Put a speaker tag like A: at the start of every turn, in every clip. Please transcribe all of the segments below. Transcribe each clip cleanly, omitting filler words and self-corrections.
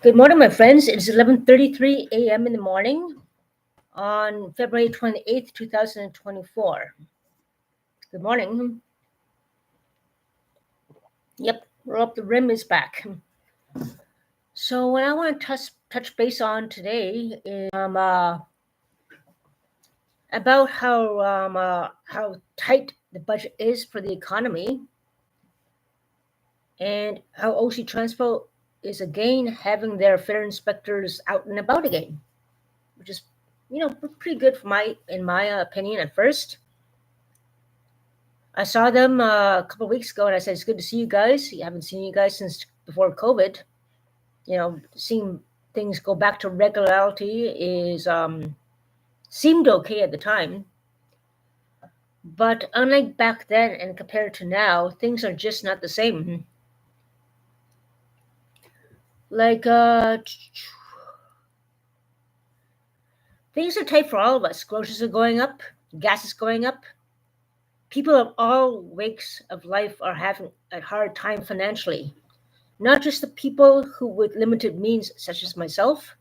A: Good morning, my friends. It's 11:33 a.m. in the morning on February 28th, 2024. Good morning. Yep, Rob the Rim is back. So what I want to touch base on today is about how tight the budget is for the economy and how OC Transpo is again having their fair inspectors out and about again, which is pretty good in my opinion at first. I saw them a couple of weeks ago, and I said, "It's good to see you guys. I haven't seen you guys since before COVID." Seeing things go back to regularity is seemed okay at the time, but unlike back then and compared to now, things are just not the same. Like things are tight for all of us. Groceries are going up, gas is going up. People of all wakes of life are having a hard time financially. Not just the people who with limited means, such as myself.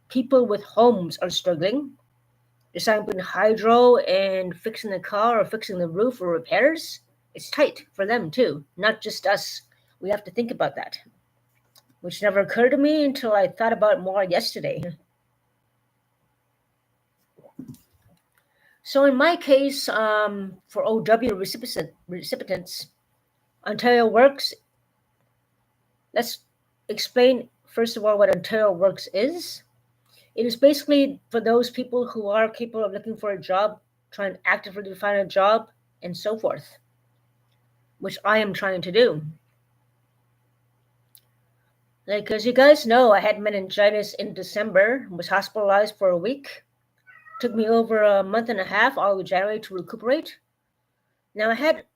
A: People with homes are struggling. Deciding between hydro and fixing the car or fixing the roof or repairs. It's tight for them too, not just us. We have to think about that, which never occurred to me until I thought about it more yesterday. So in my case, for OW recipients, Ontario Works, let's explain first of all what Ontario Works is. It is basically for those people who are capable of looking for a job, trying actively to find a job, and so forth, which I am trying to do. Like, as you guys know, I had meningitis in December, was hospitalized for a week. Took me over a month and a half, all of January, to recuperate. Now, I had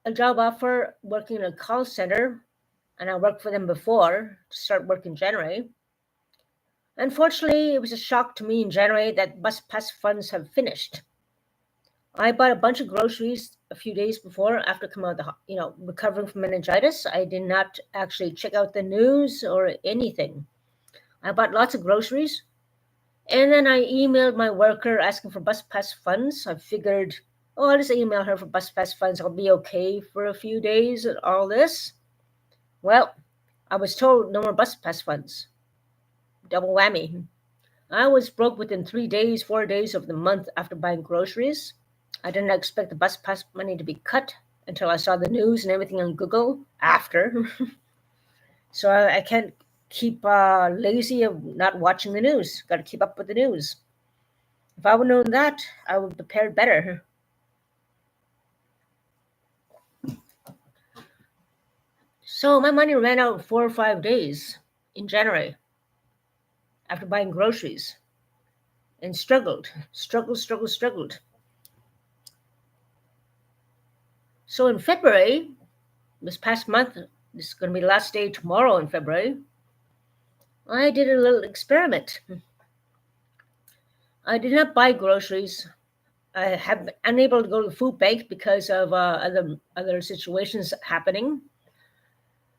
A: a job offer working in a call center, and I worked for them before to start work in January. Unfortunately, it was a shock to me in January that bus pass funds have finished. I bought a bunch of groceries a few days before, after coming out recovering from meningitis. I did not actually check out the news or anything. I bought lots of groceries, and then I emailed my worker asking for bus pass funds. I figured, I'll just email her for bus pass funds. I'll be okay for a few days and all this. Well, I was told no more bus pass funds. Double whammy. I was broke within 3 days, 4 days of the month after buying groceries. I didn't expect the bus pass money to be cut until I saw the news and everything on Google after. So I can't keep lazy of not watching the news. Got to keep up with the news. If I would have known that, I would have prepared better. So my money ran out in 4 or 5 days in January after buying groceries and struggled. So in February, this past month, this is going to be the last day tomorrow in February, I did a little experiment. I did not buy groceries. I have been unable to go to the food bank because of other situations happening.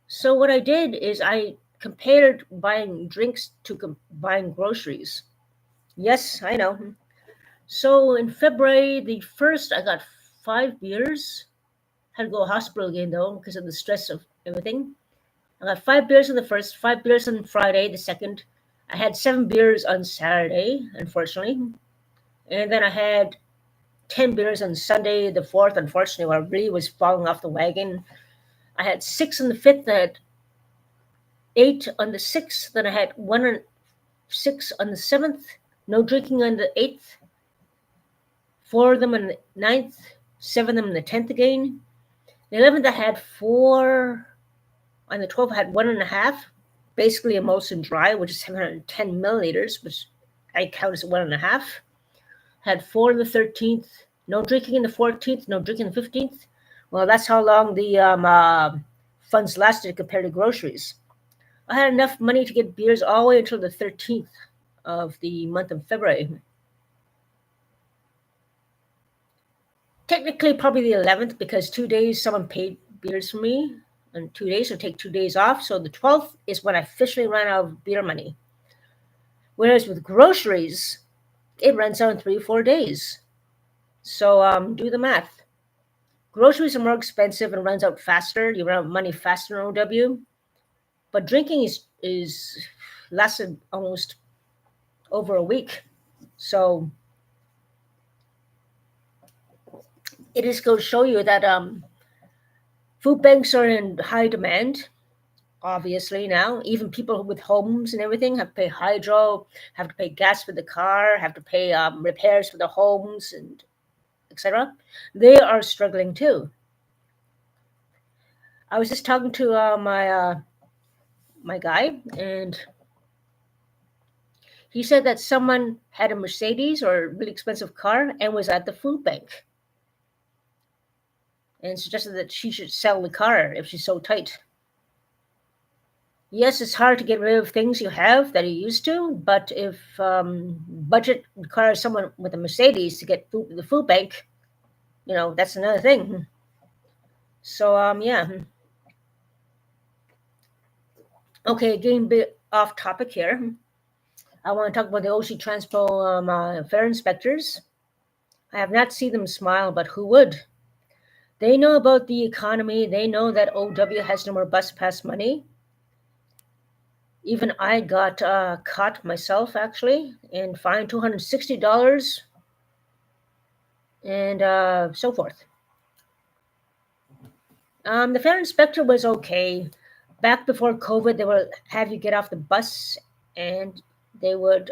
A: So what I did is I compared buying drinks to buying groceries. Yes, I know. So in February the 1st, I got 5 beers. Had to go to hospital again though because of the stress of everything. I got 5 beers on the 1st, 5 beers on Friday the 2nd. I had 7 beers on Saturday, unfortunately. And then I had 10 beers on Sunday the 4th, unfortunately, where I really was falling off the wagon. I had 6 on the 5th, I had 8 on the 6th, then I had 1 on 6 on the 7th, no drinking on the 8th, 4 of them on the 9th, 7 of them on the 10th again. The 11th, I had 4. On the 12th, I had 1.5, basically a Molson Dry, which is 710 milliliters, which I count as 1.5. Had 4 on the 13th, no drinking in the 14th, no drinking in the 15th. Well, that's how long the funds lasted compared to groceries. I had enough money to get beers all the way until the 13th of the month of February. Technically, probably the 11th, because 2 days someone paid beers for me. in 2 days, so take 2 days off. So the 12th is when I officially ran out of beer money. Whereas with groceries, it runs out in 3 or 4 days. So do the math. Groceries are more expensive and runs out faster. You run out of money faster in OW. But drinking is lasted almost over a week. So it just goes to show you that food banks are in high demand. Obviously now, even people with homes and everything have to pay hydro, have to pay gas for the car, have to pay repairs for the homes, and etc. They are struggling too. I was just talking to my guy, and he said that someone had a Mercedes or a really expensive car and was at the food bank, and suggested that she should sell the car if she's so tight. Yes, it's hard to get rid of things you have that you used to, but if budget requires someone with a Mercedes to get food to the food bank, that's another thing. So yeah. Okay, getting a bit off topic here. I want to talk about the OC Transpo fare inspectors. I have not seen them smile, but who would? They know about the economy. They know that OW has no more bus pass money. Even I got caught myself, actually, and fined $260 and so forth. The fare inspector was okay. Back before COVID, they would have you get off the bus and they would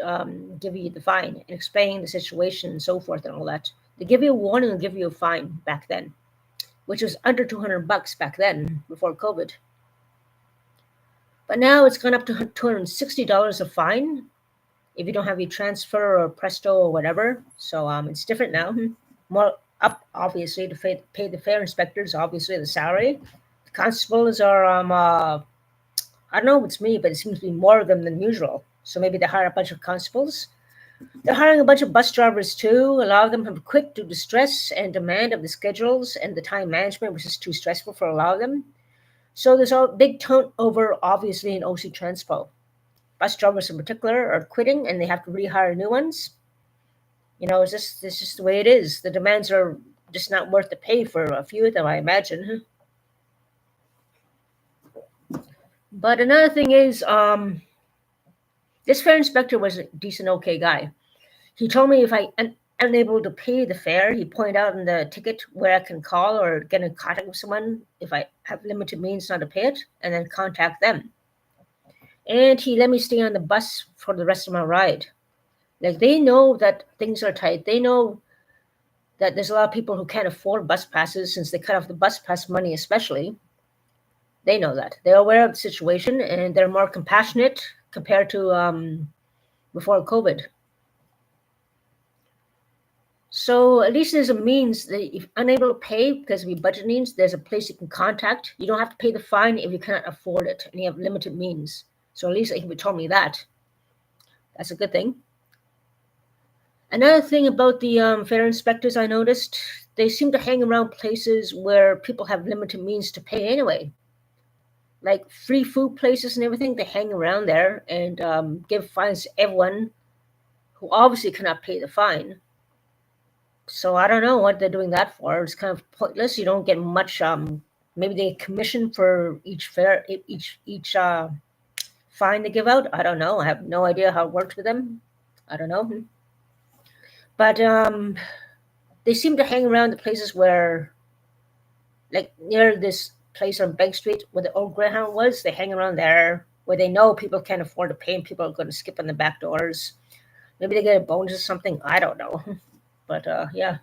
A: give you the fine and explain the situation and so forth and all that. They give you a warning and give you a fine back then, which was under $200 back then before COVID. But now it's gone up to $260 a fine if you don't have your transfer or Presto or whatever. So it's different now. More up, obviously, to pay the fare inspectors, obviously, the salary. The constables are, I don't know if it's me, but it seems to be more of them than usual. So maybe they hire a bunch of constables. They're hiring a bunch of bus drivers too. A lot of them have quit due to stress and demand of the schedules and the time management, which is too stressful for a lot of them. So there's a big turnover, obviously, in OC Transpo. Bus drivers in particular are quitting and they have to rehire new ones. It's just the way it is. The demands are just not worth the pay for a few of them, I imagine. But another thing is, this fare inspector was a decent, okay guy. He told me if I am unable to pay the fare, he pointed out in the ticket where I can call or get in contact with someone if I have limited means not to pay it, and then contact them. And he let me stay on the bus for the rest of my ride. Like, they know that things are tight. They know that there's a lot of people who can't afford bus passes since they cut off the bus pass money especially. They know that. They're aware of the situation, and they're more compassionate compared to before COVID. So at least there's a means that if unable to pay because of your budget needs, there's a place you can contact. You don't have to pay the fine if you cannot afford it and you have limited means. So at least he told me that. That's a good thing. Another thing about the fare inspectors I noticed, they seem to hang around places where people have limited means to pay anyway. Like free food places and everything, they hang around there and give fines to everyone who obviously cannot pay the fine. So I don't know what they're doing that for. It's kind of pointless. You don't get much. Maybe they commission for each fare, each fine they give out. I don't know. I have no idea how it works with them. I don't know. But they seem to hang around the places where, like near this place on Bank Street where the old Greyhound was. They hang around there where they know people can't afford to pay and people are going to skip on the back doors. Maybe they get a bonus or something. I don't know. But yeah.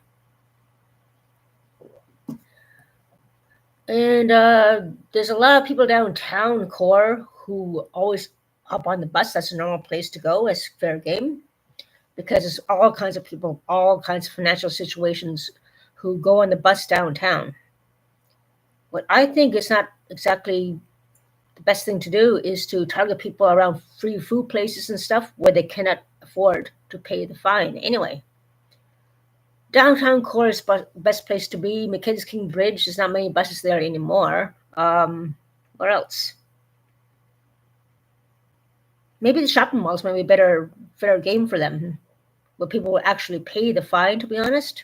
A: And there's a lot of people downtown core who always hop on the bus. That's a normal place to go as fair game because there's all kinds of people, all kinds of financial situations who go on the bus downtown. What I think is not exactly the best thing to do is to target people around free food places and stuff where they cannot afford to pay the fine anyway. Downtown core is the best place to be. McKinsey King Bridge, there's not many buses there anymore. Or else? Maybe the shopping malls might be better game for them, where people will actually pay the fine. To be honest,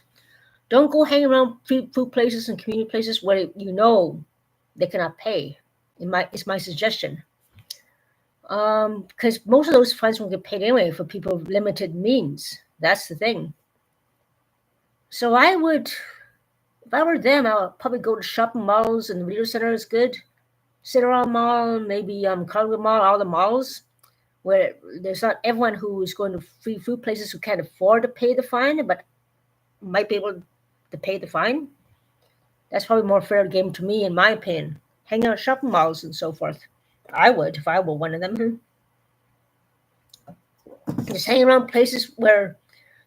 A: don't go hang around food places and community places where they cannot pay. It's my suggestion. Because most of those fines won't get paid anyway for people with limited means. That's the thing. So if I were them, I would probably go to shopping malls, and the Reader Center is good. Cimarron Mall, maybe Collingwood Mall, all the malls where there's not everyone who is going to free food places who can't afford to pay the fine, but might be able to pay the fine. That's probably more fair game to me, in my opinion. Hang out at shopping malls and so forth. I would if I were one of them. Just hang around places where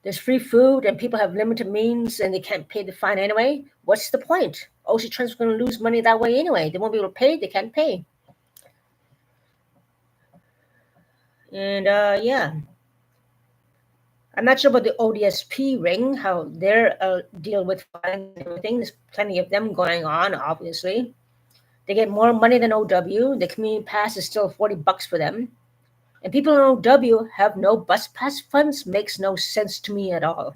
A: there's free food and people have limited means and they can't pay the fine anyway. What's the point? Ocean Trends are going to lose money that way anyway. They won't be able to pay. They can't pay. And yeah, I'm not sure about the ODSP ring, how they're deal with fines and everything. There's plenty of them going on, obviously. They get more money than OW. The community pass is still $40 for them. And people in OW have no bus pass funds. Makes no sense to me at all.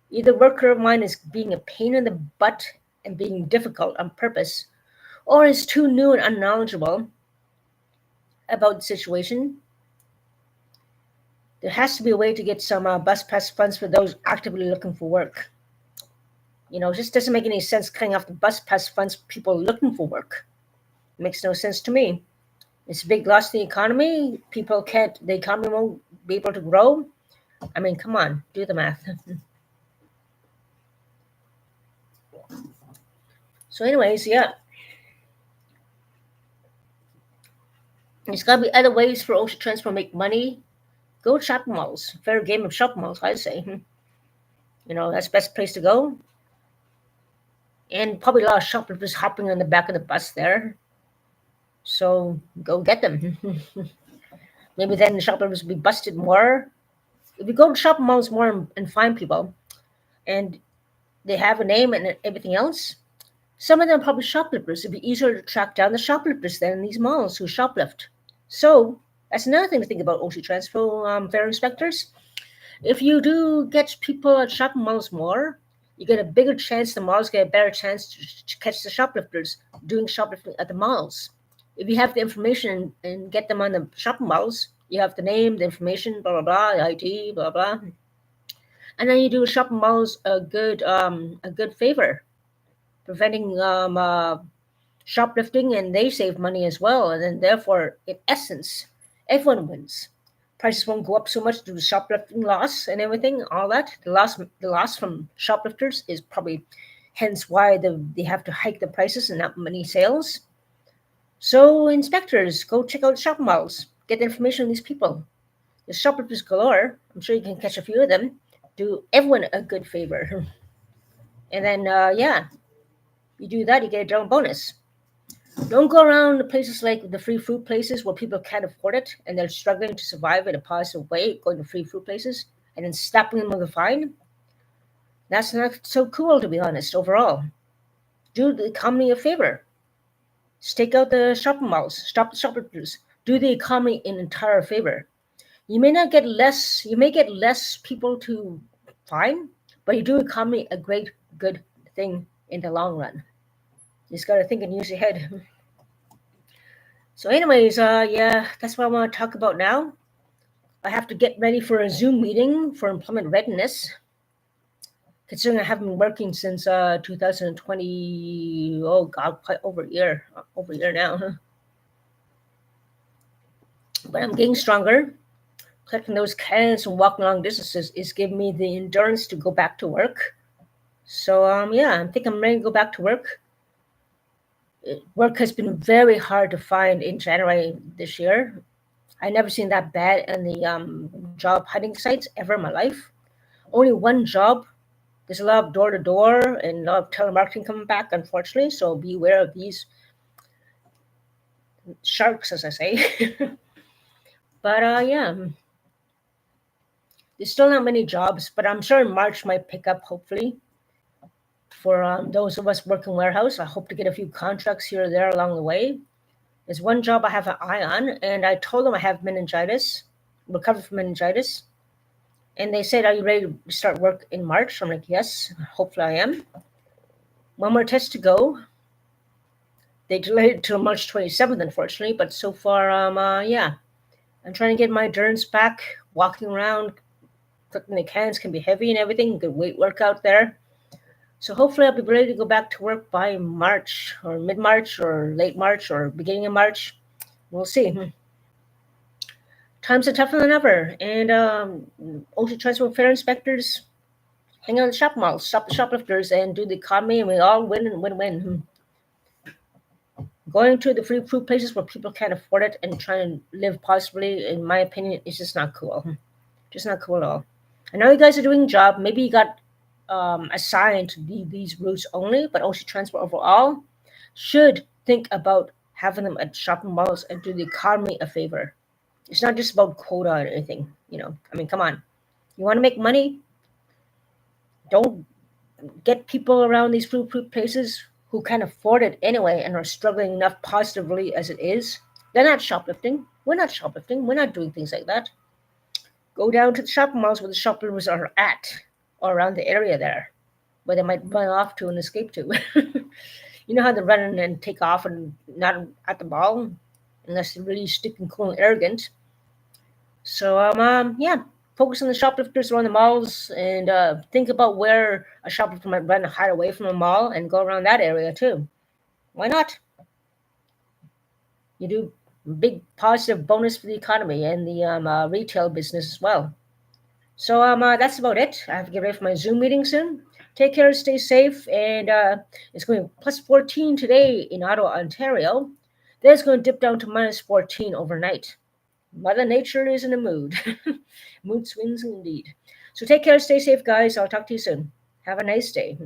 A: Either worker of mine is being a pain in the butt and being difficult on purpose, or is too new and unknowledgeable about the situation. There has to be a way to get some bus pass funds for those actively looking for work. It just doesn't make any sense cutting off the bus pass funds for people looking for work. It makes no sense to me. It's a big loss to the economy. The economy won't be able to grow. I mean, come on, do the math. So anyways, yeah. There's got to be other ways for Ocean Transport to make money. Go to shopping malls. Fair game of shopping malls, I'd say. That's the best place to go. And probably a lot of shoplifters hopping on the back of the bus there. So go get them. Maybe then the shoplifters will be busted more. If you go to shopping malls more and find people, and they have a name and everything else, some of them are probably shoplifters. It'd be easier to track down the shoplifters than in these malls who shoplift. So that's another thing to think about, OC Transfer fair inspectors. If you do get people at shopping malls more, you get a bigger chance, the malls get a better chance to catch the shoplifters doing shoplifting at the malls. If you have the information and get them on the shopping malls, you have the name, the information, blah, blah, blah, the ID, blah, blah. And then you do shopping malls a good favor, preventing shoplifting, and they save money as well. And then therefore, in essence, everyone wins. Prices won't go up so much due to shoplifting loss and everything, all that. The loss from shoplifters is probably hence why they have to hike the prices and not many sales. So inspectors, go check out shopping malls. Get the information on these people. The shoplifters galore. I'm sure you can catch a few of them. Do everyone a good favor. And then, yeah, you do that, you get a double bonus. Don't go around the places like the free food places where people can't afford it and they're struggling to survive in a positive way, going to free food places and then stopping them with a fine. That's not so cool, to be honest, overall. Do the economy a favor. Stake out the shopping malls, stop the shoplifters, do the economy an entire favor. You may get less people to fine, but you do economy a great, good thing in the long run. You just got to think and use your head. So anyways, yeah, that's what I want to talk about now. I have to get ready for a Zoom meeting for employment readiness, considering I haven't been working since 2020. Oh God, quite over a year now. But I'm getting stronger. Collecting those cans and walking long distances is giving me the endurance to go back to work. So yeah, I think I'm ready to go back to work. Work has been very hard to find in January this year. I never seen that bad in the job hunting sites ever in my life. Only one job. There's a lot of door-to-door and a lot of telemarketing coming back, unfortunately. So beware of these sharks, as I say. But yeah, there's still not many jobs, but I'm sure March might pick up, hopefully. for those of us working warehouse. I hope to get a few contracts here or there along the way. There's one job I have an eye on, and I told them I have meningitis, recovered from meningitis. And they said, "Are you ready to start work in March?" I'm like, "Yes, hopefully I am." One more test to go. They delayed it till March 27th, unfortunately, but so far, yeah. I'm trying to get my endurance back, walking around, cooking the cans can be heavy and everything, good weight workout there. So hopefully I'll be ready to go back to work by March or mid-March or late March or beginning of March. We'll see. Times are tougher than ever. And Ocean Transport Fair inspectors hang out in the shop malls, stop the shoplifters, and do the economy, and we all win and win-win. Going to the free food places where people can't afford it and trying to live positively, in my opinion, is just not cool. Just not cool at all. I know you guys are doing a job. Maybe you got assigned to these routes only, but Ocean Transport overall should think about having them at shopping malls and do the economy a favor. It's not just about quota or anything, I mean, come on. You want to make money? Don't get people around these food places who can afford it anyway and are struggling enough positively as it is. They're not shoplifting. We're not shoplifting. We're not doing things like that. Go down to the shopping malls where the shoplifters are at, or around the area there, where they might run off to and escape to. You know how they run and take off and not at the mall, unless they're really sticking cool and arrogant. So, yeah, focus on the shoplifters around the malls and think about where a shoplifter might run and hide away from a mall and go around that area too. Why not? You do big positive bonus for the economy and the retail business as well. So that's about it. I have to get ready for my Zoom meeting soon. Take care, stay safe, and it's going to be plus 14 today in Ottawa, Ontario. Then it's going to dip down to minus 14 overnight. Mother Nature is in a mood. Mood swings indeed. So take care, stay safe, guys. I'll talk to you soon. Have a nice day.